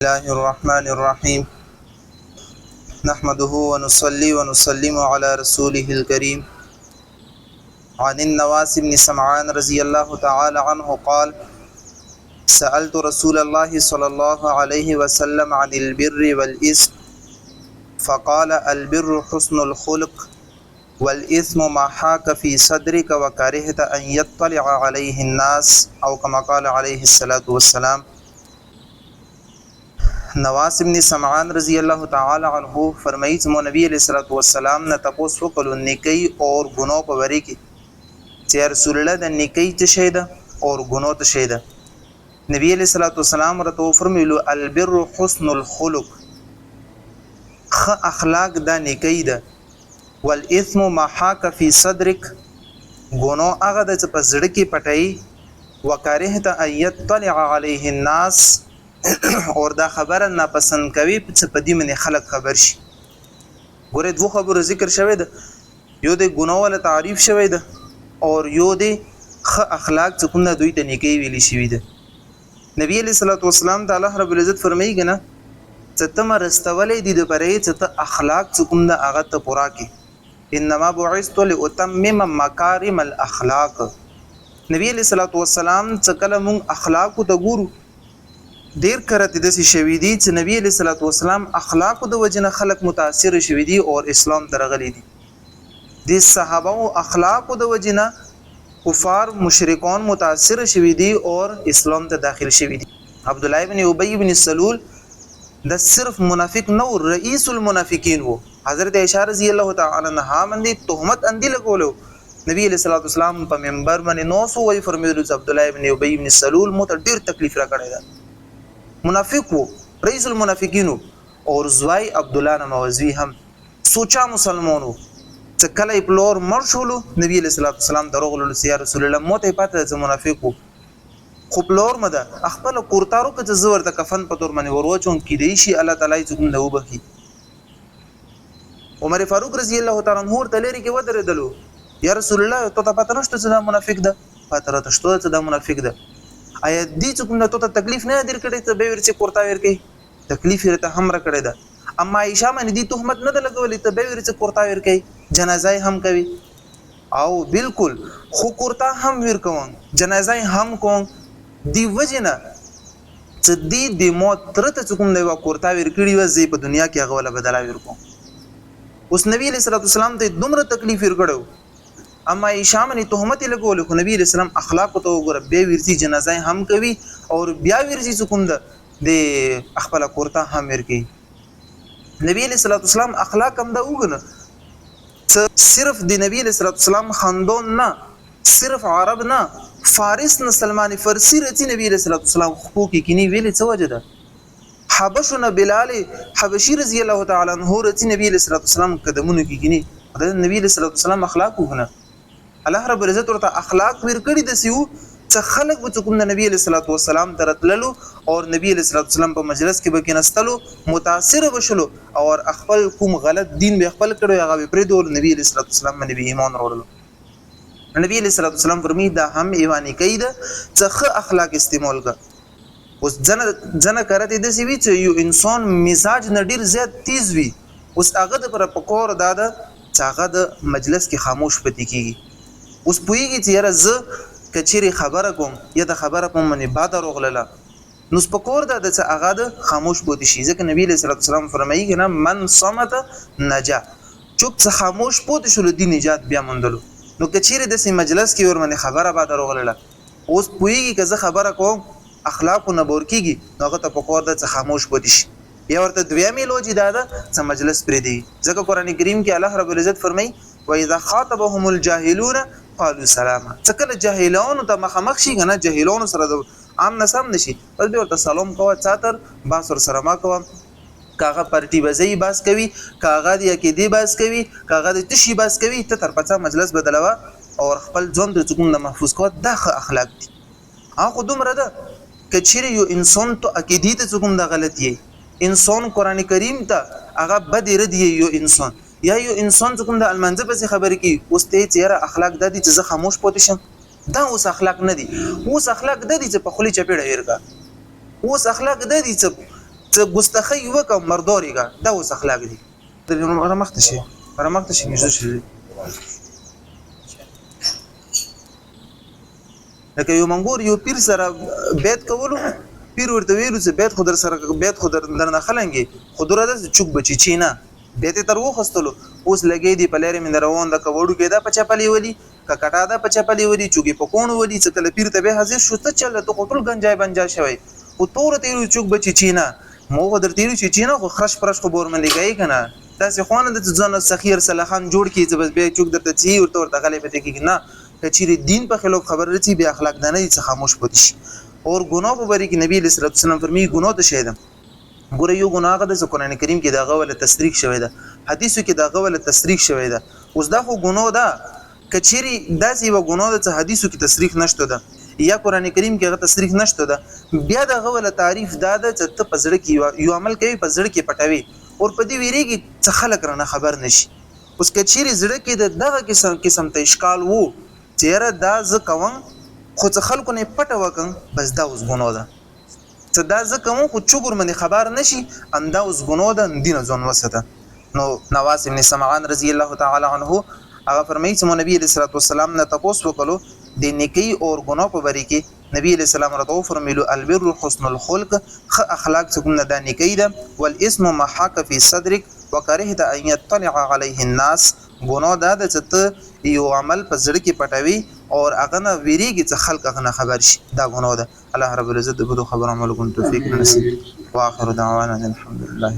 الله الرحمن الرحيم نحمده ونصلي ونسلم على رسوله الكريم عن النواس بن سمعان رضي الله تعالى عنه قال سألت رسول الله صلى الله عليه وسلم عن البر والإثم فقال البر حسن الخلق والإثم ما حاك في صدرك وكرهت أن يطلع عليه الناس أو كما قال عليه الصلاة والسلام. नवास इब्न समआन रजी अल्लाह ताला अन्हु फरमाई कि नबी अलैहि वसल्लम ने तपोस वकल निकई और गुनों पर वरी की या रसूलुल्लाह द निकई च शैदा और गुनों त शैदा नबी अलैहि वसल्लम रतो फरमाइलो अलबिर हुस्नुल खुलुक ख अखलाक द निकई द वल इस्म मा हाक फी सदरिक गुनों अगद च पजड़ की पटई वकरहत अयत तलअ अलैहि الناس और دا خبره ناپسند کوي چې په دې باندې خلک خبر شي. ګوره دوه خبرو ذکر شوی ده، یو د ګناه ول تعریف شوی ده او یو د خ اخلاق چې کوم دوی ته نیکی ویلي شوی ده. نبی علیہ الصلوۃ والسلام تعالی رب العزت فرمایي کنه چې تم رستولې دي د پرې چې ته اخلاق چې کوم د هغه ته پورا کې انما بعثت لاتمم مکارم الاخلاق. نبی علیہ الصلوۃ والسلام چې کله مون اخلاق ته ګورو ډیر کرته د شوی دي چې نبی علیہ الصلوۃ والسلام اخلاق د وجنه خلق متاثر شوی دي او اسلام درغلي دي. د صحابه او اخلاق د وجنه کفار مشرکان متاثر شوی دي او اسلام ته داخل شوی دي. عبد الله ابن ابي بن سلول د صرف منافق نو رئیس المنافقین وو. حضرت عائشہ رضی الله تعالی عنها باندې تهمت اندی لګولو. نبی علیہ الصلوۃ والسلام په منبر باندې 900 وی فرمایلو چې عبد الله ابن ابي بن سلول مو ته ډیر تکلیف را کړی دا. منافق وو، رئیس المنافقین اور زوای عبد الله نمازوی هم سوچا مسلمانو چې کله پلور مر شولو نبی علیہ الصلوۃ والسلام دروغ له یا رسول الله موته پاته چې منافق وو خو پلور مده خپل کورتارو کې زور د کفن په تور باندې وروچون کې دی شي الله تعالی چې نو بخي. عمر فاروق رضی الله تعالی عنہ ورته لري کې ودرېدلو یا رسول الله ته پته نشته چې دا منافق ده، پته راته شته چې دا منافق ده. آیا دې چې کوم ته تکلیف نه در کړی ته به ورچې کورتا ور کوي تکلیف ورته هم را کړی ده. اما عائشہ باندې دې تهمت نه لګولې ته به ورچې کورتا ور کوي جنازه هم کوي او بالکل خو کورتا هم ور کوم جنازه هم کوم دی وجنه چې دې د موت ترته کوم دی کورتا ور کړی و زی په دنیا کې هغه ولا بدلا ور کوم. اوس نبی علیہ الصلوۃ والسلام ته دومره تکلیف ور کړو اما ایشامنی تهمت لګول خو نبی رسول الله اخلاق ته وګوره به ورسي جنازه هم کوي او بیا ورسي کوم د خپل کورته هم ورکی. نبی علیہ الصلوۃ والسلام اخلاق هم دا وګنه صرف د نبی علیہ الصلوۃ والسلام خاندان نه صرف عرب نه فارس نه سلمان فارسی رتی نبی علیہ الصلوۃ والسلام خو کې کینی ویل څه وجه ده حبشنا بلال حبشی رضی الله تعالی عنہ رتی نبی علیہ الصلوۃ والسلام قدمونو کې کینی د نبی علیہ الصلوۃ والسلام اخلاق وګنه الله رب العزت ورته اخلاق ور کړی د سیو چې خلق به کوم د نبی علیہ الصلوۃ والسلام ترتللو او نبی علیہ الصلوۃ والسلام په مجلس کې به کېنستلو متاثر بشلو او خپل کوم غلط دین به خپل کړو هغه پرې دول نبی علیہ الصلوۃ والسلام باندې ایمان وروړو. نبی علیہ الصلوۃ والسلام فرمی دا هم ایوانی کید چې خ اخلاق استعمال کا. اوس جن کرته د سی وی چې یو انسان مزاج نډیر زیات تیز وي اوس هغه پر پکور داده چې هغه د مجلس کې خاموش پاتې کیږي. اوس پویږي چې یاره زه کچيري خبره کوم یا د خبره په منی بعد روغله نو سپکور ده چې هغه د خاموش پوت شي ځکه نبی صلی الله علیه وسلم فرمایي کنه من صمت نجا چوپ څه خاموش پوت شول دی نجات بیا مندلو. نو کچيري د سي مجلس کې ور منی خبره بعد روغله اوس پویږي که زه خبره کوم اخلاق نه بور کیږي نو هغه ته پکور ده چې خاموش پوت شي یا ورته دویمه لوجي ده چې مجلس پرې دی ځکه قران کریم کې الله رب العزت فرمایي واذا خاطبهم الجاهلون قالوا سلاما. څکله جاهلانو ته مخامخ شي کنه جاهلانو سره عام نسم نشي بس به ورته سلام کوه چاتر باس ور سره ما کوه کاغه پارټي بزي باس کوي کاغه دی کې دی باس کوي کاغه د تشي باس کوي ته تر پڅه مجلس بدلوا او خپل ځون د چکم د محفوظ کوه دغه اخلاق دي. هغه دومره ده کچېره یو انسان ته عقیدې ته چکم د غلطي انسان قران کریم ته هغه بد ردی یو انسان یا یو انسان کوم د المنځ په خبرې کې اوس ته چیرې اخلاق د دې چې زه خاموش پاتې شم دا اوس اخلاق نه دي. اوس اخلاق د دې چې په خولي چپېړه ورګه اوس اخلاق د دې چې څه ګستخی وکم مردوريګه دا اوس اخلاق دي رمخته شي نږدې شي لکه یو منګور یو پیر سره بیت کولو پیر ورته ویلو چې بیت خو در سره بیت خو درنه خلنګي خو دره د چوک بچی چینا بیت تر وخستلو اوس لګې دی په لارې من روان د کوړو کې دا پچپلی ولي ککټا دا پچپلی ولي چوګي پکون ولي چې کله پیر ته به حاضر شو ته چل ته خپل گنجای بنجا شوی او تور ته چوک بچی چینا مو در تیرو چینا خو خرش پرش خو بورمندې کوي کنه تاسو خوانه د ځان سخیر سلخان جوړ کی چې بس به چوک درته چی او تور د غلې پته کې نه کچېری دین په خلاف خبر رسي به اخلاق دانه څخه خاموش پدې شي اور ګناه په بری کې نبی صلی الله علیه وسلم فرمایي ګناه ته شهیدم ګوره یو ګناه غده چې قران کریم کې دا غوله تصریح شوی ده حدیثو کې دا غوله تصریح شوی ده اوس دا خو ګناه ده کچېری داسې و ګناه ده چې حدیثو کې تصریح نشته ده یا قران کریم کې غو تصریح نشته ده بیا دا غوله تعریف دا ده چې ته پزړه کې یو عمل کوي پزړه کې پټوي اور په دې ویری کې څه خلک رانه خبر نشي اوس کچېری زړه کې دغه قسم ته اشکال وو چیرې دا ز کوم خو څه خلکو نه پټه وکم بس دا اوس ګناه ده څه دا ز کوم خو چوغور منی خبر نشي اندا اوس ګناه ده دین ځون وسته نو نواس ابن سمعان رضی الله تعالی عنه هغه فرمایي چې نبی صلی الله علیه وسلم نه تاسو وکړو د نیکی او ګناه په بری کې نبی علیہ السلام راته فرمایلو البر حسن الخلق خ اخلاق څنګه د نیکی ده والاسم ما حق فی صدرک وکرهت ان يطلع عليه الناس ګناه ده چې یو عمل په زړه کې پټوي او هغه نه ویریږي چې خلک هغه نه خبر شي دا ګناه ده الله رب العزت د خبرو عمل کوم توفیق نصیب واخر دعوانا الحمد لله